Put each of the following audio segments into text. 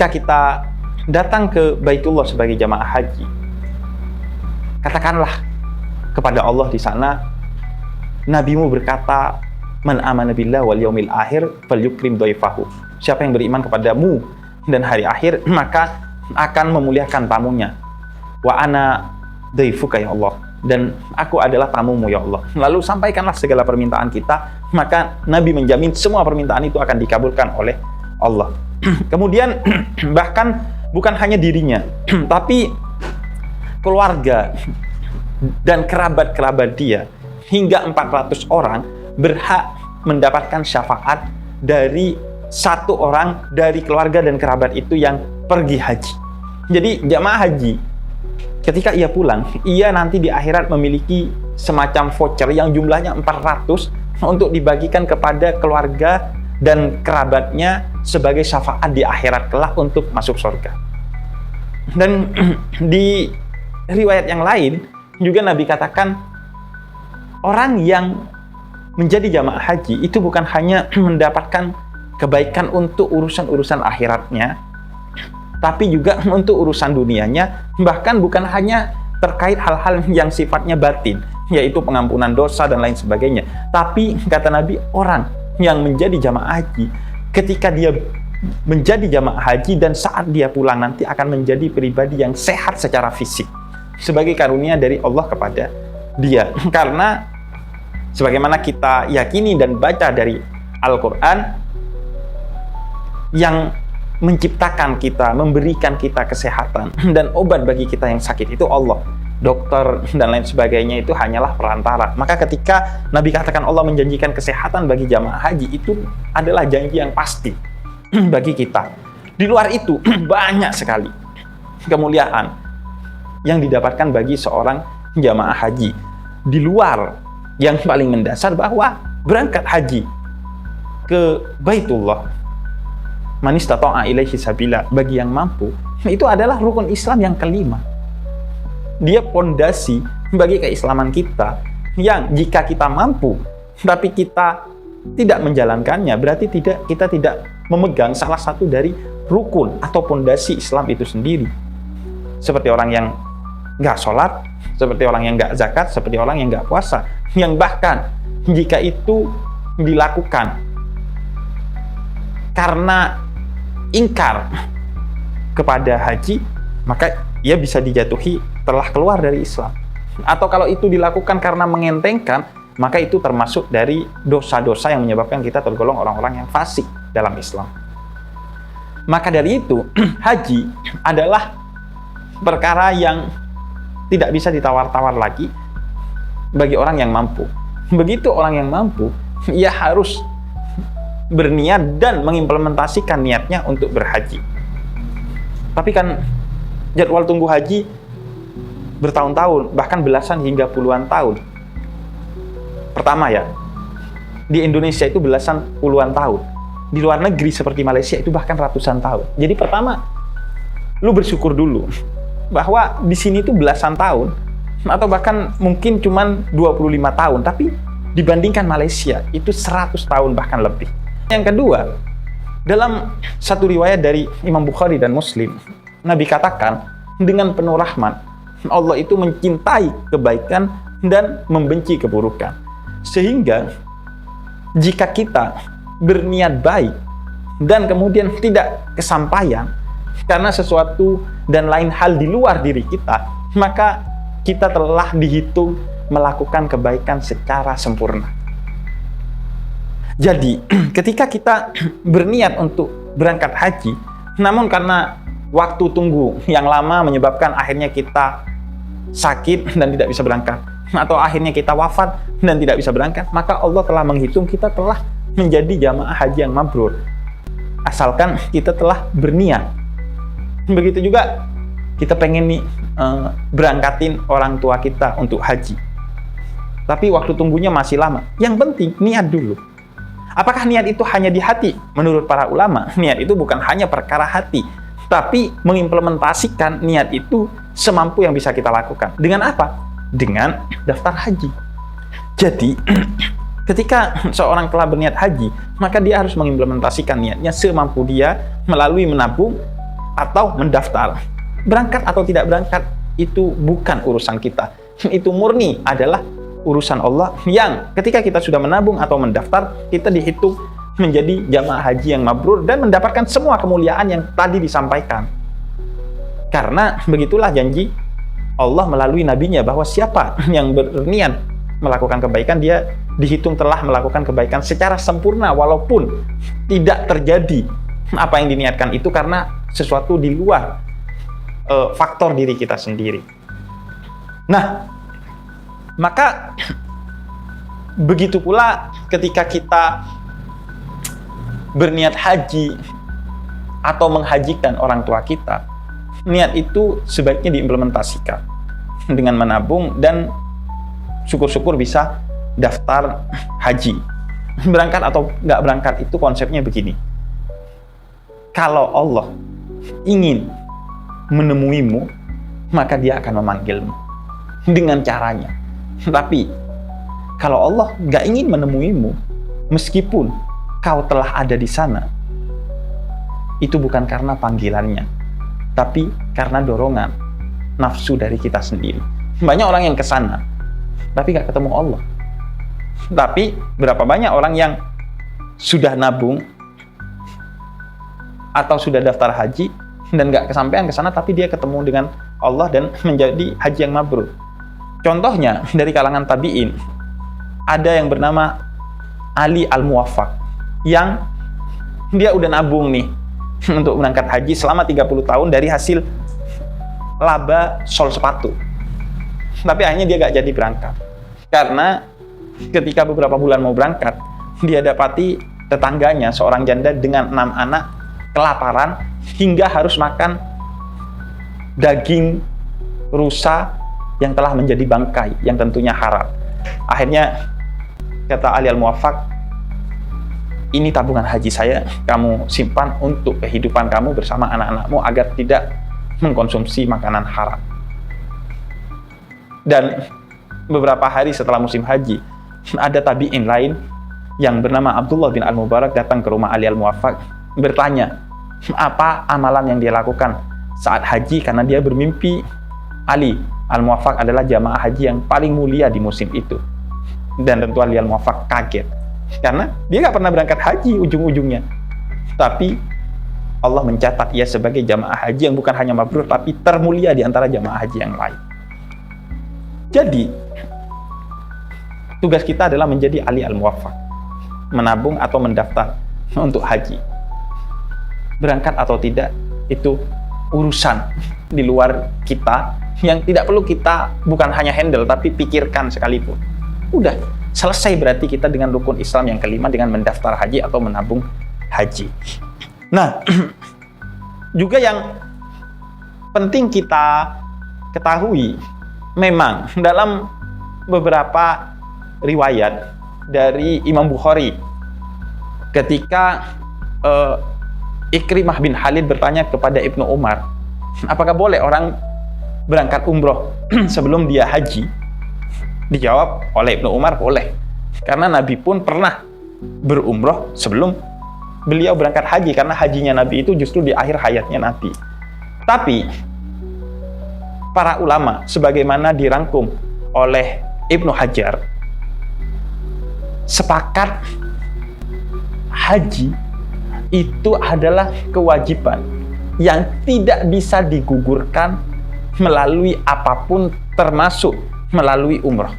jika kita datang ke Baitullah sebagai jamaah haji, katakanlah kepada Allah di sana, nabimu berkata, man amana billah wal yaumil akhir falyukrim dhaifahu. Siapa yang beriman kepadamu dan hari akhir, maka akan memuliakan tamunya. Wa ana dhaifuka ya Allah, dan aku adalah tamumu ya Allah. Lalu sampaikanlah segala permintaan kita, maka Nabi menjamin semua permintaan itu akan dikabulkan oleh Allah. Kemudian bahkan bukan hanya dirinya, tapi keluarga dan kerabat-kerabat dia hingga 400 orang berhak mendapatkan syafaat dari satu orang dari keluarga dan kerabat itu yang pergi haji. Jadi jamaah haji, ketika ia pulang, ia nanti di akhirat memiliki semacam voucher yang jumlahnya 400 untuk dibagikan kepada keluarga dan kerabatnya sebagai syafaat di akhirat kelak untuk masuk surga. Dan di riwayat yang lain juga Nabi katakan, orang yang menjadi jamaah haji itu bukan hanya mendapatkan kebaikan untuk urusan-urusan akhiratnya, tapi juga untuk urusan dunianya, bahkan bukan hanya terkait hal-hal yang sifatnya batin, yaitu pengampunan dosa dan lain sebagainya. Tapi kata Nabi, orang yang menjadi jamaah haji, ketika dia menjadi jamaah haji dan saat dia pulang nanti akan menjadi pribadi yang sehat secara fisik, sebagai karunia dari Allah kepada dia. Karena sebagaimana kita yakini dan baca dari Al-Quran, yang menciptakan kita, memberikan kita kesehatan dan obat bagi kita yang sakit itu Allah. Dokter dan lain sebagainya itu hanyalah perantara. Maka ketika Nabi katakan Allah menjanjikan kesehatan bagi jamaah haji, itu adalah janji yang pasti bagi kita. Di luar itu banyak sekali kemuliaan yang didapatkan bagi seorang jamaah haji. Di luar yang paling mendasar bahwa berangkat haji ke Baitullah, man istata'a ilaihi sabila, bagi yang mampu, itu adalah rukun Islam yang kelima. Dia pondasi bagi keislaman kita, yang jika kita mampu tapi kita tidak menjalankannya, berarti kita tidak memegang salah satu dari rukun atau pondasi Islam itu sendiri. Seperti orang yang nggak sholat, seperti orang yang nggak zakat, seperti orang yang nggak puasa, yang bahkan jika itu dilakukan karena ingkar kepada haji, maka ia bisa dijatuhi telah keluar dari Islam. Atau kalau itu dilakukan karena mengentengkan, maka itu termasuk dari dosa-dosa yang menyebabkan kita tergolong orang-orang yang fasik dalam Islam. Maka dari itu, haji adalah perkara yang tidak bisa ditawar-tawar lagi bagi orang yang mampu. Begitu orang yang mampu, ia harus berniat dan mengimplementasikan niatnya untuk berhaji. Tapi kan jadwal tunggu haji bertahun-tahun, bahkan belasan hingga puluhan tahun. Pertama ya, di Indonesia itu belasan puluhan tahun. Di luar negeri seperti Malaysia itu bahkan ratusan tahun. Jadi pertama, lu bersyukur dulu bahwa di sini itu belasan tahun, atau bahkan mungkin cuman 25 tahun, tapi dibandingkan Malaysia itu 100 tahun bahkan lebih. Yang kedua, dalam satu riwayat dari Imam Bukhari dan Muslim, Nabi katakan, dengan penuh rahmat, Allah itu mencintai kebaikan dan membenci keburukan. Sehingga jika kita berniat baik dan kemudian tidak kesampaian karena sesuatu dan lain hal di luar diri kita, maka kita telah dihitung melakukan kebaikan secara sempurna. Jadi, ketika kita berniat untuk berangkat haji, namun karena waktu tunggu yang lama menyebabkan akhirnya kita sakit dan tidak bisa berangkat, atau akhirnya kita wafat dan tidak bisa berangkat, maka Allah telah menghitung kita telah menjadi jamaah haji yang mabrur, asalkan kita telah berniat. Begitu juga kita pengen nih berangkatin orang tua kita untuk haji, tapi waktu tunggunya masih lama. Yang penting niat dulu. Apakah niat itu hanya di hati? Menurut para ulama, niat itu bukan hanya perkara hati, tapi mengimplementasikan niat itu semampu yang bisa kita lakukan. Dengan apa? Dengan daftar haji. Jadi, ketika seorang telah berniat haji, maka dia harus mengimplementasikan niatnya semampu dia melalui menabung atau mendaftar. Berangkat atau tidak berangkat itu bukan urusan kita. Itu murni adalah urusan Allah, yang ketika kita sudah menabung atau mendaftar, kita dihitung menjadi jamaah haji yang mabrur dan mendapatkan semua kemuliaan yang tadi disampaikan. Karena begitulah janji Allah melalui nabinya, bahwa siapa yang berniat melakukan kebaikan, dia dihitung telah melakukan kebaikan secara sempurna, walaupun tidak terjadi apa yang diniatkan itu karena sesuatu di luar faktor diri kita sendiri. Nah, maka begitu pula ketika kita berniat haji atau menghajikan orang tua kita, niat itu sebaiknya diimplementasikan dengan menabung dan syukur-syukur bisa daftar haji. Berangkat atau nggak berangkat itu konsepnya begini. Kalau Allah ingin menemuimu, maka dia akan memanggilmu dengan caranya. Tapi kalau Allah nggak ingin menemuimu, meskipun kau telah ada di sana, itu bukan karena panggilannya, tapi karena dorongan nafsu dari kita sendiri. Banyak orang yang kesana, tapi nggak ketemu Allah. Tapi berapa banyak orang yang sudah nabung atau sudah daftar haji dan nggak kesampaian ke sana, tapi dia ketemu dengan Allah dan menjadi haji yang mabrur. Contohnya dari kalangan tabi'in, ada yang bernama Ali Al-Muwaffaq, yang dia udah nabung nih untuk berangkat haji selama 30 tahun dari hasil laba sol sepatu. Tapi akhirnya dia gak jadi berangkat. Karena ketika beberapa bulan mau berangkat, dia dapati tetangganya, seorang janda dengan 6 anak, kelaparan hingga harus makan daging rusa yang telah menjadi bangkai, yang tentunya haram. Akhirnya kata Ali Al-Muwaffaq, ini tabungan haji saya, kamu simpan untuk kehidupan kamu bersama anak-anakmu agar tidak mengkonsumsi makanan haram. Dan beberapa hari setelah musim haji, ada tabi'in lain yang bernama Abdullah bin Al-Mubarak datang ke rumah Ali Al-Muwaffaq, bertanya apa amalan yang dia lakukan saat haji, karena dia bermimpi Ali Al-Muwaffaq adalah jamaah haji yang paling mulia di musim itu. Dan tentu Ali Al-Muwaffaq kaget, karena dia nggak pernah berangkat haji ujung-ujungnya. Tapi Allah mencatat ia sebagai jamaah haji yang bukan hanya mabrur, tapi termulia di antara jamaah haji yang lain. Jadi, tugas kita adalah menjadi Ali Al-Muwaffaq, menabung atau mendaftar untuk haji. Berangkat atau tidak, itu urusan di luar kita yang tidak perlu kita bukan hanya handle, tapi pikirkan sekalipun. Udah selesai berarti kita dengan rukun Islam yang kelima, dengan mendaftar haji atau menabung haji. Nah, juga yang penting kita ketahui, memang dalam beberapa riwayat dari Imam Bukhari, ketika Ikrimah bin Khalid bertanya kepada Ibnu Umar, apakah boleh orang berangkat umroh sebelum dia haji? Dijawab oleh Ibnu Umar, boleh. Karena Nabi pun pernah berumroh sebelum beliau berangkat haji, karena hajinya Nabi itu justru di akhir hayatnya Nabi. Tapi para ulama, sebagaimana dirangkum oleh Ibnu Hajar, sepakat haji itu adalah kewajiban yang tidak bisa digugurkan melalui apapun, termasuk melalui umroh.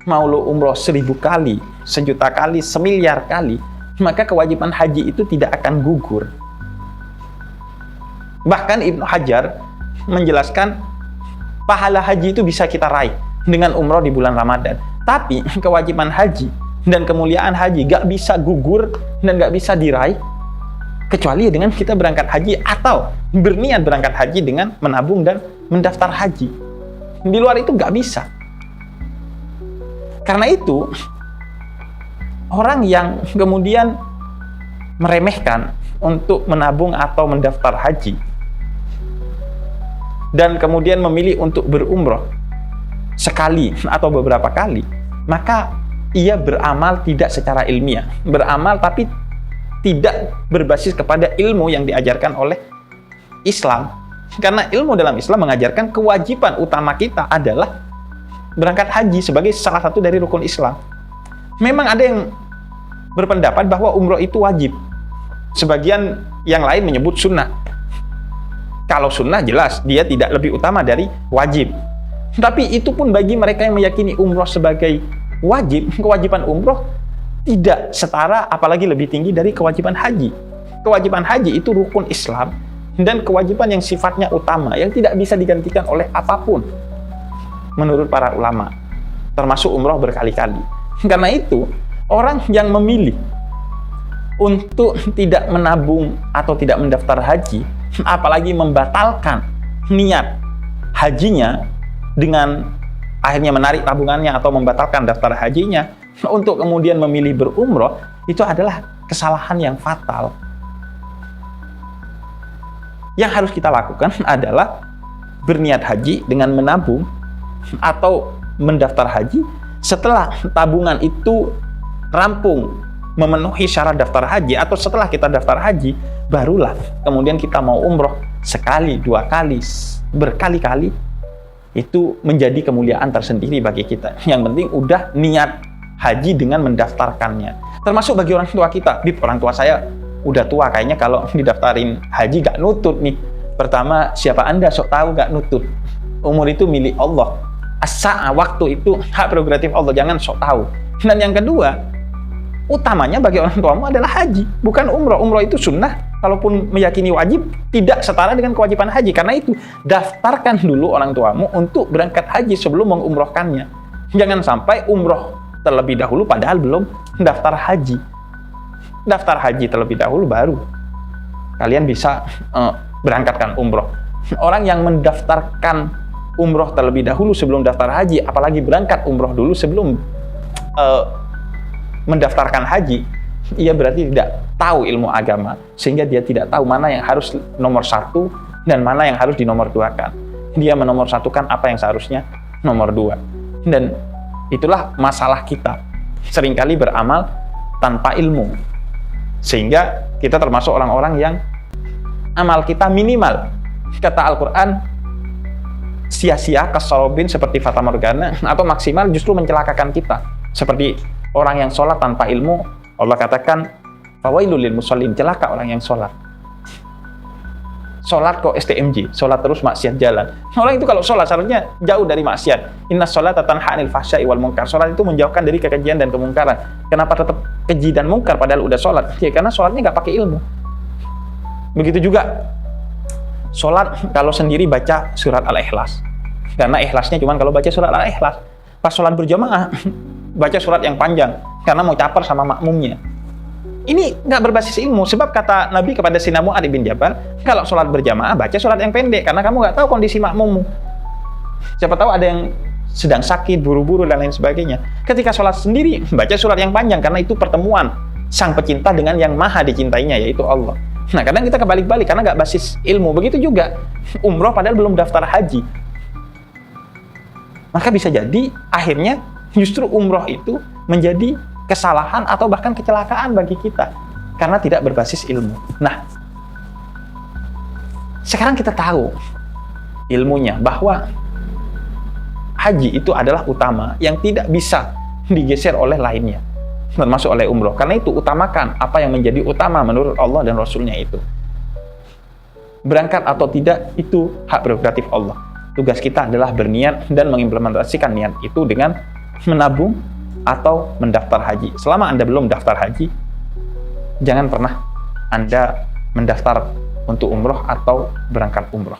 Mau lo umroh 1000 kali, 1.000.000 kali, 1.000.000.000 kali, maka kewajiban haji itu tidak akan gugur. Bahkan Ibnu Hajar menjelaskan pahala haji itu bisa kita raih dengan umroh di bulan Ramadan. Tapi kewajiban haji dan kemuliaan haji gak bisa gugur dan gak bisa diraih kecuali dengan kita berangkat haji atau berniat berangkat haji dengan menabung dan mendaftar haji. Di luar itu gak bisa. Karena itu, orang yang kemudian meremehkan untuk menabung atau mendaftar haji dan kemudian memilih untuk berumroh sekali atau beberapa kali, maka ia beramal tidak secara ilmiah. Beramal tapi tidak berbasis kepada ilmu yang diajarkan oleh Islam. Karena ilmu dalam Islam mengajarkan kewajiban utama kita adalah berangkat haji sebagai salah satu dari rukun Islam. Memang ada yang berpendapat bahwa umroh itu wajib. Sebagian yang lain menyebut sunnah. Kalau sunnah jelas dia tidak lebih utama dari wajib. Tapi itu pun bagi mereka yang meyakini umroh sebagai wajib, kewajiban umroh tidak setara apalagi lebih tinggi dari kewajiban haji. Kewajiban haji itu rukun Islam dan kewajiban yang sifatnya utama, yang tidak bisa digantikan oleh apapun menurut para ulama, termasuk umroh berkali-kali. Karena itu, orang yang memilih untuk tidak menabung atau tidak mendaftar haji, apalagi membatalkan niat hajinya dengan akhirnya menarik tabungannya atau membatalkan daftar hajinya untuk kemudian memilih berumroh, itu adalah kesalahan yang fatal. Yang harus kita lakukan adalah berniat haji dengan menabung atau mendaftar haji. Setelah tabungan itu rampung memenuhi syarat daftar haji, atau setelah kita daftar haji, barulah kemudian kita mau umroh sekali, dua kali, berkali-kali. Itu menjadi kemuliaan tersendiri bagi kita. Yang penting udah niat haji dengan mendaftarkannya. Termasuk bagi orang tua kita. Bib, orang tua saya udah tua, kayaknya kalau didaftarin haji gak nutut nih. Pertama, siapa Anda sok tahu gak nutut? Umur itu milik Allah. As-sa'a, waktu itu hak prerogatif Allah, jangan sok tahu. Dan yang kedua, utamanya bagi orang tuamu adalah haji, bukan umroh. Umroh itu sunnah, kalaupun meyakini wajib, tidak setara dengan kewajiban haji. Karena itu, daftarkan dulu orang tuamu untuk berangkat haji sebelum mengumrohkannya. Jangan sampai umroh terlebih dahulu padahal belum daftar haji. Daftar haji terlebih dahulu baru kalian bisa berangkatkan umroh. Orang yang mendaftarkan umroh terlebih dahulu sebelum daftar haji, apalagi berangkat umroh dulu sebelum mendaftarkan haji, ia berarti tidak tahu ilmu agama, sehingga dia tidak tahu mana yang harus nomor satu dan mana yang harus dinomorduakan. Dia menomorsatukan apa yang seharusnya nomor dua. Dan itulah masalah kita, seringkali beramal tanpa ilmu, sehingga kita termasuk orang-orang yang amal kita minimal. Kata Al-Quran, sia-sia kasarobin seperti fata morgana, atau maksimal justru mencelakakan kita. Seperti orang yang sholat tanpa ilmu, Allah katakan, fawailul lil musallin, celaka orang yang sholat. Sholat kok STMJ, sholat terus maksiat jalan. Orang itu kalau sholat seharusnya jauh dari maksiat. Inna sholata tanha 'anil fahsya'i wal munkar. Sholat itu menjauhkan dari kekejian dan kemungkaran. Kenapa tetap keji dan mungkar padahal udah sholat? Ya karena sholatnya nggak pakai ilmu. Begitu juga sholat kalau sendiri baca surat Al-Ikhlas. Karena ikhlasnya cuma kalau baca surat Al-Ikhlas. Pas sholat berjamaah, baca surat yang panjang. Karena mau caper sama makmumnya. Ini nggak berbasis ilmu, sebab kata Nabi kepada Sayyidina Mu'adz bin Jabal, kalau sholat berjamaah baca surat yang pendek, karena kamu nggak tahu kondisi makmummu. Siapa tahu ada yang sedang sakit, buru-buru dan lain sebagainya. Ketika sholat sendiri, baca surat yang panjang, karena itu pertemuan sang pecinta dengan yang maha dicintainya, yaitu Allah. Nah, kadang kita kebalik-balik karena nggak basis ilmu. Begitu juga umroh padahal belum daftar haji. Maka bisa jadi akhirnya justru umroh itu menjadi kesalahan atau bahkan kecelakaan bagi kita karena tidak berbasis ilmu. Nah, sekarang kita tahu ilmunya bahwa haji itu adalah utama yang tidak bisa digeser oleh lainnya, termasuk oleh umroh. Karena itu utamakan apa yang menjadi utama menurut Allah dan Rasulnya itu. Berangkat atau tidak itu hak prerogatif Allah. Tugas kita adalah berniat dan mengimplementasikan niat itu dengan menabung atau mendaftar haji. Selama Anda belum daftar haji, jangan pernah Anda mendaftar untuk umroh atau berangkat umroh.